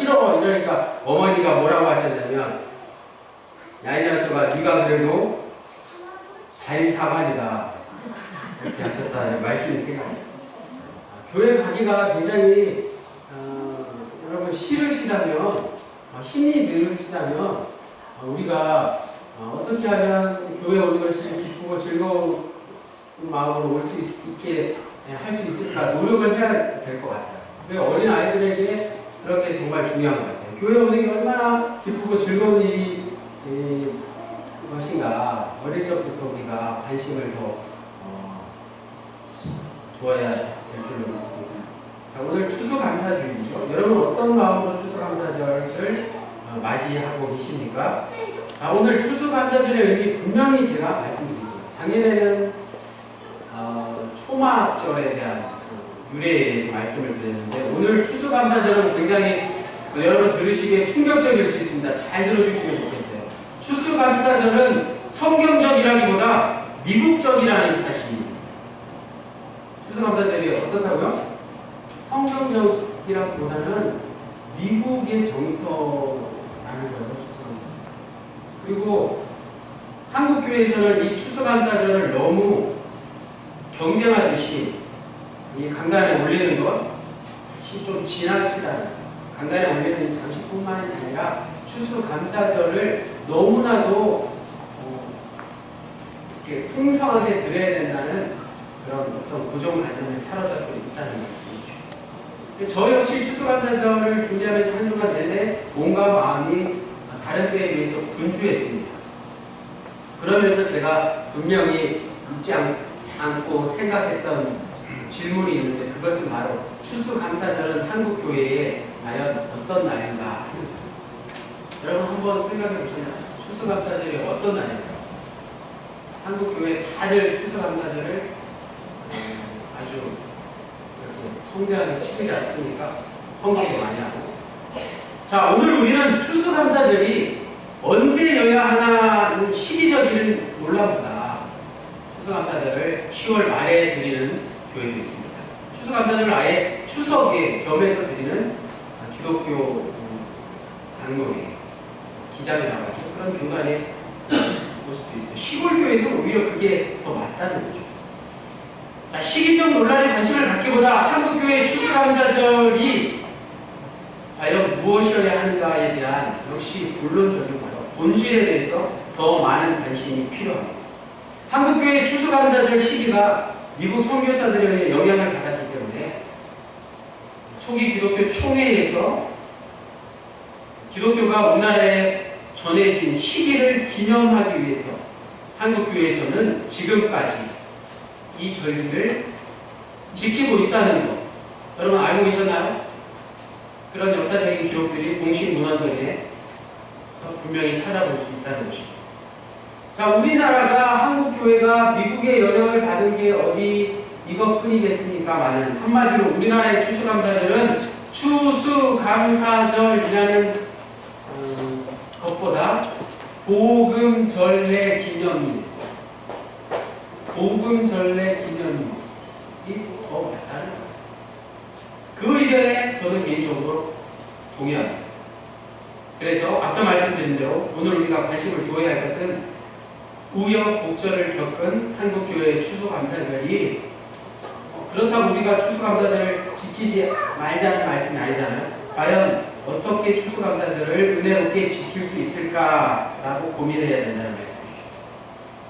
싫어 이러니까 어머니가 뭐라고 하셨냐면 야 이 녀석아 네가 그래도 자인사관이다 이렇게 하셨다는 말씀이 생각나요. 교회 가기가 굉장히 여러분 싫으시다면 힘이 들으시다면 우리가 어떻게 하면 교회 오는 것이 기쁘고 즐거운 마음으로 올 수 있게 할 수 있을까 노력을 해야 될 것 같아요. 어린 아이들에게 그렇게 정말 중요한 것 같아요. 교회 오는 게 얼마나 기쁘고 즐거운 일이 것인가 어릴 적부터 우리가 관심을 더 두어야 될 줄로 믿습니다. 자, 오늘 추수감사주일이죠. 여러분 어떤 마음으로 추수감사절을 맞이하고 계십니까? 자, 오늘 추수감사절의 의미 분명히 제가 말씀드립니다. 작년에는 초막절에 대한 유래에 대해서 말씀을 드렸는데 오늘 추수감사절은 굉장히 여러분 들으시기에 충격적일 수 있습니다. 잘 들어주시면 좋겠어요. 추수감사절은 성경적이라기보다 미국적이라는 사실입니다. 추수감사절이 어떻다고요? 성경적이라기보다는 미국의 정서라는 거예요. 추수감사절. 그리고 한국교회에서는 이 추수감사절을 너무 경쟁하듯이 이 강단에 올리는 것이 좀 지나치다는 강단에 올리는 이 장식뿐만이 아니라 추수감사절을 너무나도 이렇게 풍성하게 드려야 된다는 그런 어떤 고정관념에 사로잡혀 있다는 말씀이죠. 저 역시 추수감사절을 준비하면서 한 주간 내내 몸과 마음이 다른 때에 비해서 분주했습니다. 그러면서 제가 분명히 잊지 않고 생각했던 질문이 있는데 그것은 바로 추수감사절은 한국교회에 과연 어떤 날인가 합니다. 여러분 한번 생각해 보시나요? 추수감사절이 어떤 날인가요? 한국교회 다들 추수감사절을 아주 이렇게 성대하게 치르지 않습니까? 헌금도 많이 하고. 자, 오늘 우리는 추수감사절이 언제여야 하나는 시기적인 논란보다 추수감사절을 10월 말에 드리는 교회도 있습니다. 추수감사절을 아예 추석에 겸해서 드리는 기독교 장로회 기장이 나가죠. 그런 교단의 모습도 있어요. 시골 교회에서는 오히려 그게 더 맞다는 거죠. 자, 시기적 논란에 관심을 갖기보다 한국교회의 추수감사절이 과연 무엇이어야 하는가에 대한 역시 본론적인 본질에 대해서 더 많은 관심이 필요합니다. 한국교회의 추수감사절 시기가 미국 선교사들의 영향을 받았기 때문에 초기 기독교 총회에서 기독교가 우리나라에 전해진 시기를 기념하기 위해서 한국교회에서는 지금까지 이 절기를 지키고 있다는 것 여러분 알고 계셨나요? 그런 역사적인 기록들이 공식 문헌들에서 분명히 찾아볼 수 있다는 것입니다. 자, 우리나라가 한국교회가 미국의 영향을 받은 게 어디 이것뿐이겠습니까마는 한마디로 우리나라의 추수감사절은 추수감사절이라는 것보다 복음전례 기념일 이 더 맞다는 거예요. 그 의견에 저는 개인적으로 동의합니다. 그래서 앞서 말씀드린 대로 오늘 우리가 관심을 두어야 할 것은 우여곡절을 겪은 한국교회의 추수감사절이 그렇다고 우리가 추수감사절을 지키지 말자는 말씀이 아니잖아요. 과연 어떻게 추수감사절을 은혜롭게 지킬 수 있을까라고 고민해야 된다는 말씀이죠.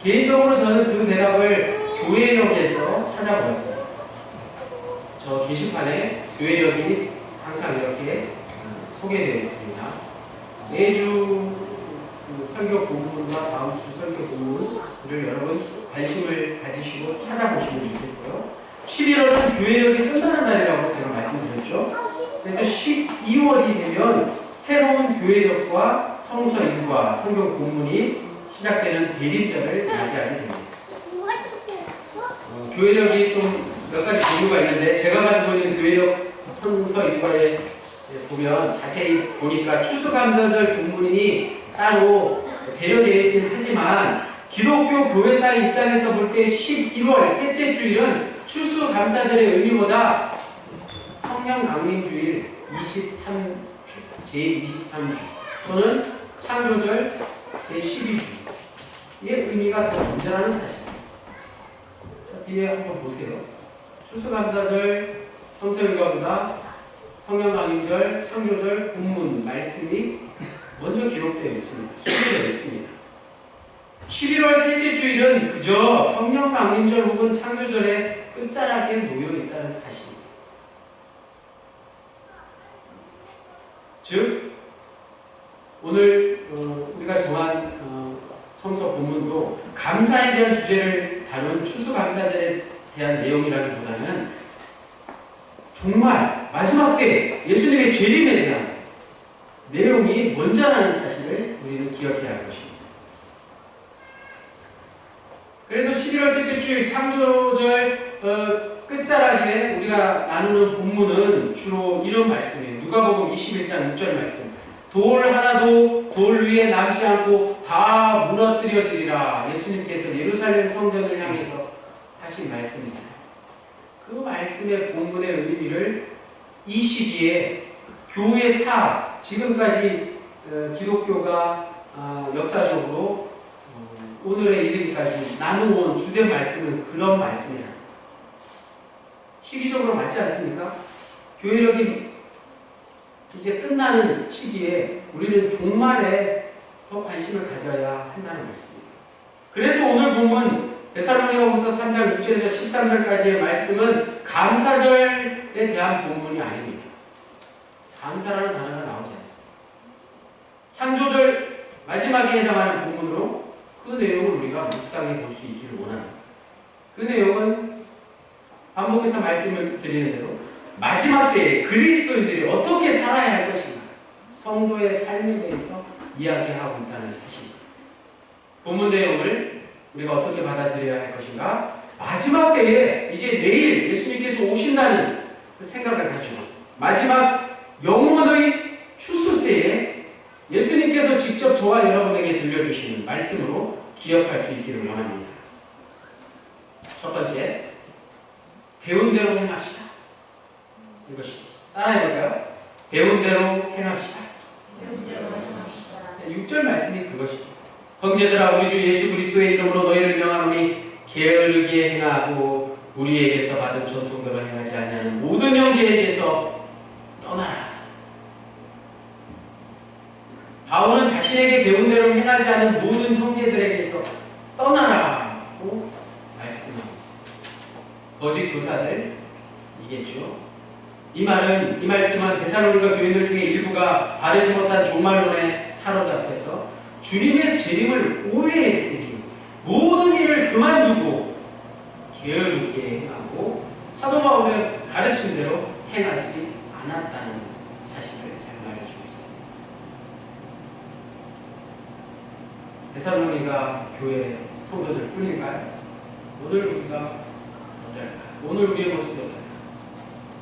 개인적으로 저는 그 대답을 교회력에서 찾아보았습니다. 저 게시판에 교회력이 항상 이렇게 소개되어 있습니다. 매주 설교 부분과 다음 주 설교 부분을 여러분 관심을 가지시고 찾아보시면 좋겠어요. 11월은 교회력이 끝나는 날이라고 제가 말씀드렸죠. 그래서 12월이 되면 새로운 교회력과 성서 일과 성경 본문이 시작되는 대림절을 맞이하게 됩니다. 교회력이 좀 몇 가지 종류가 있는데 제가 가지고 있는 교회력 성서 일과에 보면 자세히 보니까 추수감사절 본문이 따로 배려되어 있긴 하지만 기독교 교회사의 입장에서 볼 때 11월 셋째 주일은 추수감사절의 의미보다 성령 강림주일 23 제23주 또는 창조절 제12주 이의 의미가 더 존재하는 사실입니다. 자, 뒤에 한번 보세요. 추수감사절, 성서일과보다 성령강림절, 창조절, 본문, 말씀이 먼저 기록되어 있습니다. 소개되어 있습니다. 11월 셋째 주일은 그저 성령강림절 혹은 창조절의 끝자락에 놓여 있다는 사실입니다. 즉 오늘 우리가 정한 성서 본문도 감사에 대한 주제를 다룬 추수감사절에 대한 내용이라기보다는 정말 마지막 때 예수님의 재림에 대한 내용이 먼저라는 사실을 우리는 기억해야 할 것입니다. 그래서 11월 셋째 주일 창조절 끝자락에 우리가 나누는 본문은 주로 이런 말씀이에요. 누가복음 21장 6절 말씀. 돌 하나도 돌 위에 남지 않고 다 무너뜨려지리라. 예수님께서 예루살렘 성전을 향해서 하신 말씀이잖아요. 그 말씀의 본문의 의미를 이 시기에 교회 사학, 지금까지 기독교가 역사적으로 오늘에 이르기까지 나누어온 주된 말씀은 그런 말씀이에요. 시기적으로 맞지 않습니까? 교회력이 이제 끝나는 시기에 우리는 종말에 더 관심을 가져야 한다는 말씀입니다. 그래서 오늘 본문 데살로니가후서 3장 6절에서 13절까지의 말씀은 감사절에 대한 본문이 아닙니다. 감사라는 단어가 나오지 않습니다. 창조절 마지막에 해당하는 본문으로 그 내용을 우리가 묵상해 볼 수 있기를 원합니다. 그 내용은 반복해서 말씀을 드리는 대로 마지막 때에 그리스도인들이 어떻게 살아야 할 것인가, 성도의 삶에 대해서 이야기하고 있다는 사실입니다. 본문 내용을 우리가 어떻게 받아들여야 할 것인가, 마지막 때에 이제 내일 예수님께서 오신다는 그 생각을 가지고 마지막 영원의 추수 때에 예수님께서 직접 저와 여러분에게 들려주시는 말씀으로 기억할 수 있기를 원합니다. 첫 번째, 배운 대로 행합시다. 이것입니다. 따라해볼까요? 배운 대로 행합시다. 6절 말씀이 그것입니다. 형제들아, 우리 주 예수 그리스도의 이름으로 너희를 명하노니 게으르게 행하고 우리에게서 받은 전통대로 행하지 아니하는 모든 형제에게서 떠나라. 바울은 자신에게 배운 대로 행하지 않은 모든 형제들에게서 떠나라고 말씀하고 있습니다. 거짓 교사들이겠죠. 이 말씀은 데살로니가 교인들 중에 일부가 바르지 못한 종말론에 사로잡혀서 주님의 재림을 오해했으니 모든 일을 그만두고 게으르게 행하고 사도 바울의 가르친 대로 행하지 않았다는 사실을 잘 말해주고 있습니다. 데살로니가 교회 성도들 뿐일까요? 오늘 우리가 어떨까? 오늘 우리의 모습이 어떨까?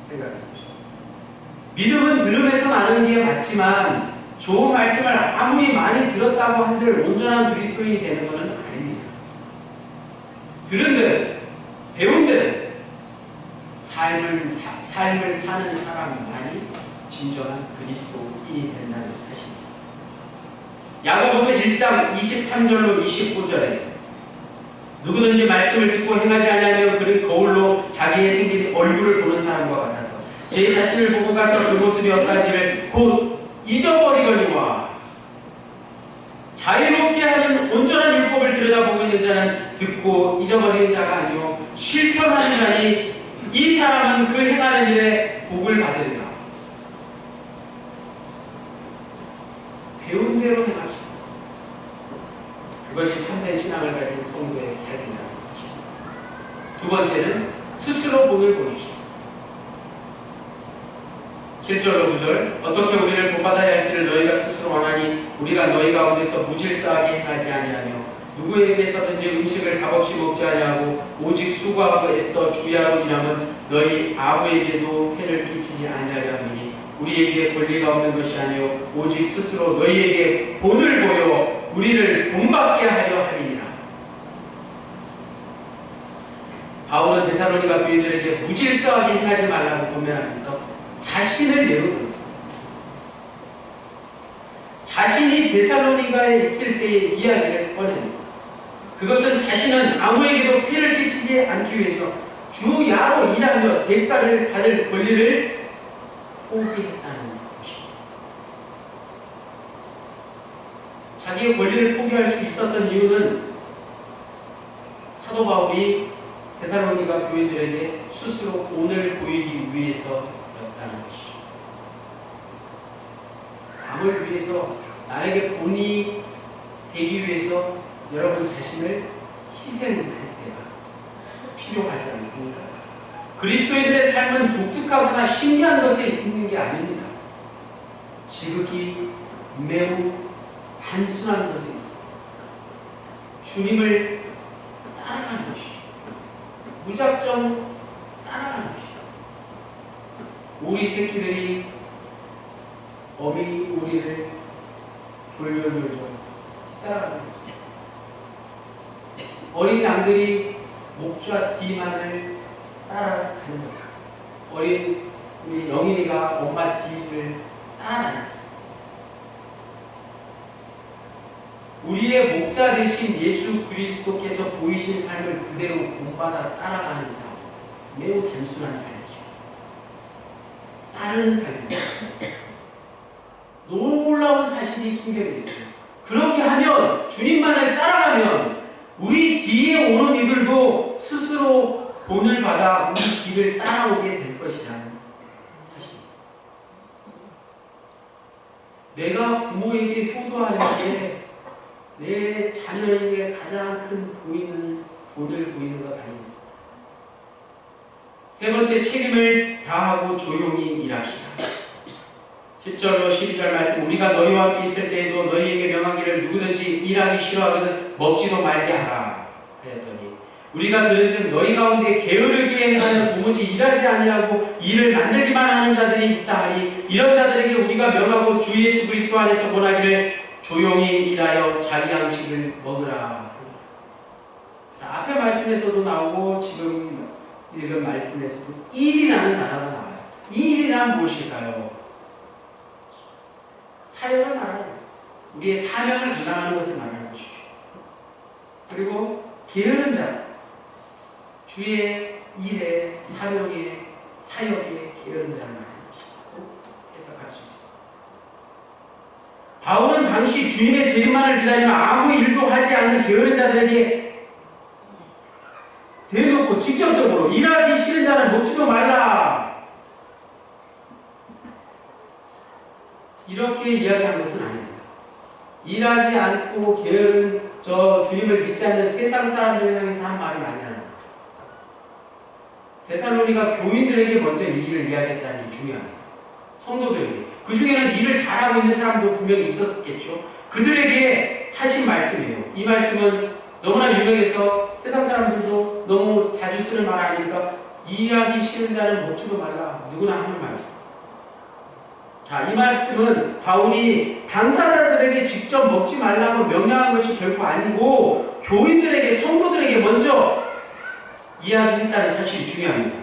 생각해 보십시오. 믿음은 들음에서 나는 게 맞지만 좋은 말씀을 아무리 많이 들었다고 한들 온전한 그리스도인이 되는 것은 아닙니다. 들은 대로, 배운 대로 삶을 사는 사람만이 진정한 그리스도인이 된다는 사실입니다. 야고보서 1장 23절로 25절에 누구든지 말씀을 듣고 행하지 아니하면 그는 거울로 자기의 생긴 얼굴을 보는 사람과 같아서 제 자신을 보고 가서 그 모습이 어떠한지를 곧 잊어버리거니와 자유롭게 하는 온전한 율법을 들여다보고 있는 자는 듣고 잊어버리는 자가 아니요 실천하는 자니 이 사람은 그 행하는 일에 복을 받으리라. 배운 대로 행합시다. 그것이 참된 신앙을 가진 성도의 삶이라는 사실입니다. 두 번째는 스스로 본을 보입시다. 7절로 9절 어떻게 우리를 본받아야 할지를 너희가 스스로 원하니 우리가 너희 가운데서 무질서하게 행하지 아니하며 누구에게서든지 음식을 값없이 먹지 아니하고 오직 수고하고 애써 주야로 일함은 너희 아부에게도 해를 끼치지 아니하려 하니 우리에게 권리가 없는 것이 아니요 오직 스스로 너희에게 본을 보여 우리를 본받게 하려 함이니라. 바울은 데살로니가 교인들에게 무질서하게 행하지 말라고 권면하면서 자신을 내어놓았습니다. 자신이 데살로니가에 있을 때의 이야기를 꺼냅니다. 그것은 자신은 아무에게도 피해를 끼치지 않기 위해서 주야로 일하며 대가를 받을 권리를 포기했다는 것입니다. 자기의 권리를 포기할 수 있었던 이유는 사도 바울이 데살로니가 교인들에게 스스로 본을 보이기 위해서였다는 것이죠. 남을 위해서, 나에게 본이 되기 위해서 여러분 자신을 희생할 때가 필요하지 않습니까? 그리스도인들의 삶은 독특하거나 신기한 것에 있는 게 아닙니다. 지극히 매우 단순한 것에 있습니다. 주님을 따라가는 것이죠. 무작정 따라가는 것이죠. 오리 새끼들이 어미 오리를 졸졸졸졸 따라가는 거죠. 어린 양들이 목자 뒤만을 따라가는 거죠. 어린 우리 영인이가 엄마 뒤를 따라다니죠. 우리의 목자 되신 예수 그리스도께서 보이신 삶을 그대로 본받아 따라가는 삶, 매우 단순한 삶이죠. 따르는 삶입니다. 놀라운 사실이 숨겨져 있죠. 그렇게 하면, 주님만을 따라가면 우리 뒤에 오는 이들도 스스로 본을 받아 우리 길을 따라오게 될 것이라는 사실. 내가 부모에게 효도하는 게 내 자녀에게 가장 큰 본을 보이는 것 아니겠습니까? 세 번째, 책임을 다하고 조용히 일합시다. 10절로 12절 말씀, 우리가 너희와 함께 있을 때에도 너희에게 명하기를 누구든지 일하기 싫어하거든 먹지도 말게 하라 하였더니, 우리가 들은즉 너희 가운데 게으르게 행하는 도무지 일하지 아니하고 일을 만들기만 하는 자들이 있다 하니, 이런 자들에게 우리가 명하고 주 예수 그리스도 안에서 권하기를 조용히 일하여 자기 양식을 먹으라. 자, 앞에 말씀에서도 나오고 지금 읽은 말씀에서도 일이라는 단어가 나와요. 이 일이란 무엇일까요? 사역을 말하는 거예요. 우리의 사명을 감당하는 것을 말하는 것이죠. 그리고 게으른 자, 주의 일에, 사명에, 사역에 게으른 자를 말하는 것이죠. 해석할 수 있습니다. 바울은 당시 주님의 재림만을 기다리며 아무 일도 하지 않는 게으른 자들에게 대놓고 직접적으로 일하기 싫은 자는 먹지도 말라, 이렇게 이야기한 것은 아닙니다. 일하지 않고 게으른 저 주님을 믿지 않는 세상 사람들을 향해서 한 말이 아니라는 겁니다. 데살로니가 교인들에게 먼저 이 일을 이야기했다는 게 중요합니다. 성도들에게. 그 중에는 일을 잘하고 있는 사람도 분명히 있었겠죠. 그들에게 하신 말씀이에요. 이 말씀은 너무나 유명해서 세상 사람들도 너무 자주 쓰는 말 아닙니까? 일하기 싫은 자는 먹지도 말라. 누구나 하는 말이죠. 자, 이 말씀은 바울이 당사자들에게 직접 먹지 말라고 명령한 것이 결코 아니고 교인들에게, 성도들에게 먼저 이야기했다는 사실이 중요합니다.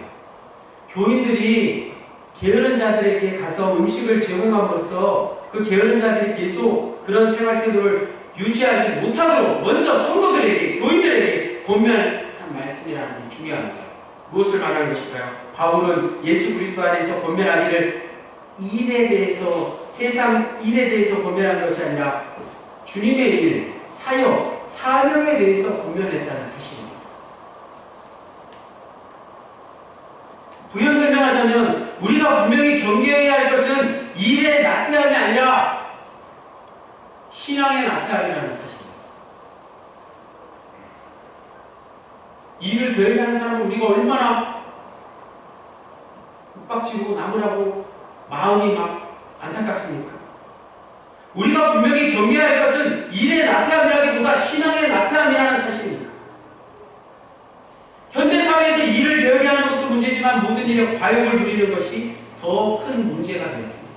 교인들이 게으른 자들에게 가서 음식을 제공함으로써 그 게으른 자들이 계속 그런 생활 태도를 유지하지 못하도록 먼저 성도들에게, 교인들에게 권면한 말씀이라는 게 중요합니다. 무엇을 말하는 것일까요? 바울은 예수 그리스도 안에서 권면하기를 일에 대해서, 세상 일에 대해서 권면한 것이 아니라 주님의 일, 사역, 사명에 대해서 권면했다는 사실입니다. 부연 설명하자면 우리가 분명히 경계해야 할 것은 일의 나태함이 아니라 신앙의 나태함이라는 사실입니다. 일을 계획하는 사람은 우리가 얼마나 윽박지르고 나무라고 마음이 막 안타깝습니까? 우리가 분명히 경계해야 할 것은 일의 나태함이라기보다 신앙의 나태함이라는 사실입니다. 현대사회에서 일을 배우게 하는 것도 문제지만 모든 일에 과욕을 누리는 것이 더 큰 문제가 되었습니다.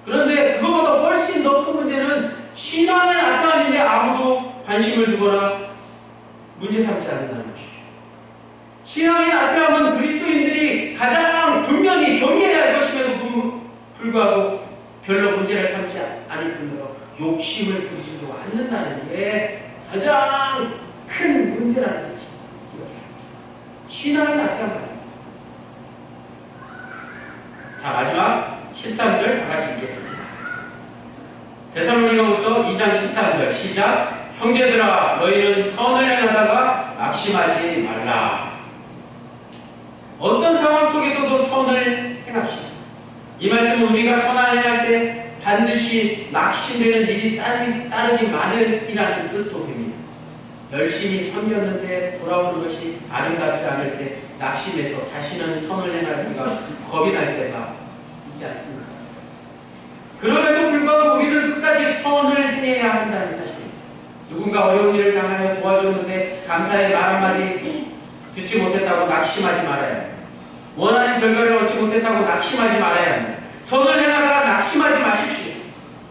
그런데 그것보다 훨씬 더 큰 문제는 신앙의 나태함인데 아무도 관심을 두거나 문제 삼지 않는다는 것이죠. 신앙의 나태함은 그리스도인들이 가장 분명히 경계해야 할 것임에도 불구하고 별로 문제를 삼지 않을 뿐더러 욕심을 부리지도 않는다는 게 가장 큰 문제라는 사실. 신앙이 나타난 말입니다. 자, 마지막 13절 다 같이 읽겠습니다. 데살로니가후서 2장 13절 시작. 형제들아 너희는 선을 행하다가 낙심하지 말라. 어떤 상황 속에서도 선을 행합시다. 이 말씀은 우리가 선을 행할 때 반드시 낙심되는 일이 따르기 마련이라는 뜻도 됩니다. 열심히 섬겼는데 돌아오는 것이 아름답지 않을 때 낙심해서 다시는 선을 행하기가 겁이 날 때가 있지 않습니까? 그럼에도 불구하고 우리는 끝까지 선을 행해야 한다는 사실입니다. 누군가 어려운 일을 당하여 도와줬는데 감사의 말 한마디 듣지 못했다고 낙심하지 말아야 합니다. 원하는 결과를 얻지 못했다고 낙심하지 말아야 합니다. 선을 행하다가 낙심하지 마십시오.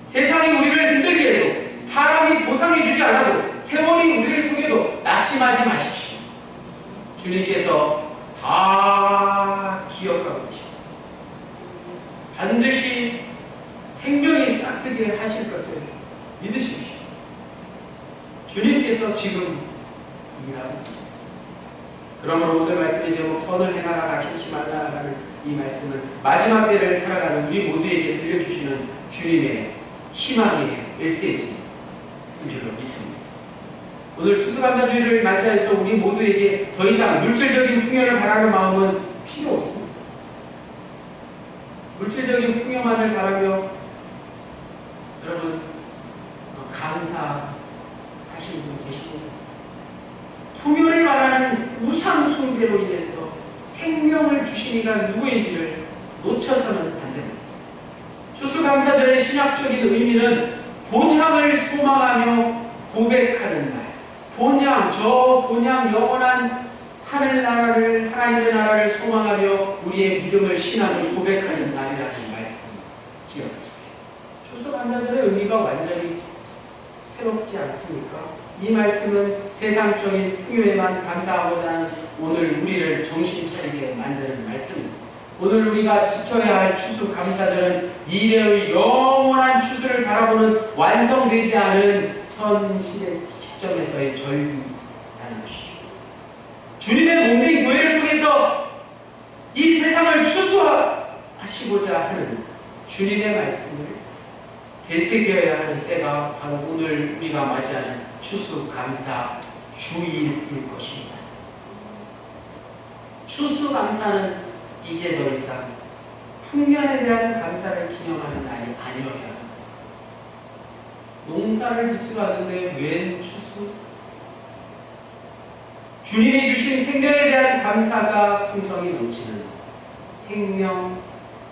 세상이 우리를 힘들게 해도 사람이 보상해주지 않아도 세월이 우리를 속여도 낙심하지 마십시오. 주님께서 다 기억하고 계십니다. 반드시 생명이 싹트게 하실 것을 믿으십시오. 주님께서 지금 일하고 계십니다. 그러므로 오늘 말씀의 제목 선을 행하라 낙심치 말라라는 이 말씀은 마지막 때를 살아가는 우리 모두에게 들려주시는 주님의 희망의 메시지인 줄로 믿습니다. 오늘 추수감사주의를 맞이해서 우리 모두에게 더 이상 물질적인 풍요를 바라는 마음은 필요 없습니다. 물질적인 풍요만을 바라며 여러분 감사하시는 분 계시고 풍요를 바라는 우상 숭배로 인해서 생명을 주신 이가 누구인지를 놓쳐서는 안 됩니다. 추수감사절의 신학적인 의미는 본향을 소망하며 고백하는 날, 본향, 저 본향 영원한 하늘나라를, 하나님의 나라를 소망하며 우리의 믿음을, 신앙을 고백하는 날이라는 말씀 기억하십시오. 추수감사절의 의미가 완전히 새롭지 않습니까? 이 말씀은 세상적인 풍요에만 감사하고자 하는 오늘 우리를 정신 차리게 만드는 말씀입니다. 오늘 우리가 지켜야 할 추수감사절은 미래의 영원한 추수를 바라보는 완성되지 않은 현실의 시점에서의 절규라는 것이죠. 주님의 몸된 교회를 통해서 이 세상을 추수하시고자 하는 주님의 말씀을 되새겨야 하는 때가 바로 오늘 우리가 맞이하는 추수감사 주일일 것입니다. 추수감사는 이제 더 이상 풍년에 대한 감사를 기념하는 날이 아니어야 합니다. 농사를 짓지도 않는데 웬 추수? 주님이 주신 생명에 대한 감사가 풍성히 넘치는 생명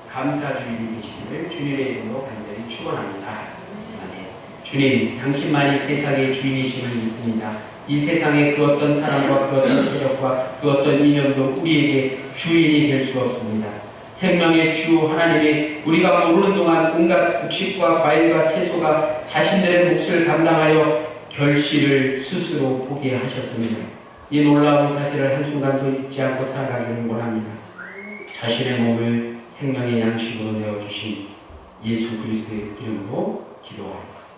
감사주일이 되시기를 주님의 이름으로 간절히 축원합니다. 아멘. 주님, 당신만이 세상의 주인이심을 믿습니다. 이 세상의 그 어떤 사람과 그 어떤 세력과 그 어떤 이념도 우리에게 주인이 될 수 없습니다. 생명의 주 하나님이 우리가 모르는 동안 온갖 곡식과 과일과 채소가 자신들의 몫을 감당하여 결실을 스스로 보게 하셨습니다. 이 놀라운 사실을 한순간도 잊지 않고 살아가기를 원합니다. 자신의 몸을 생명의 양식으로 내어주신 예수 그리스도의 이름으로 기도하겠습니다.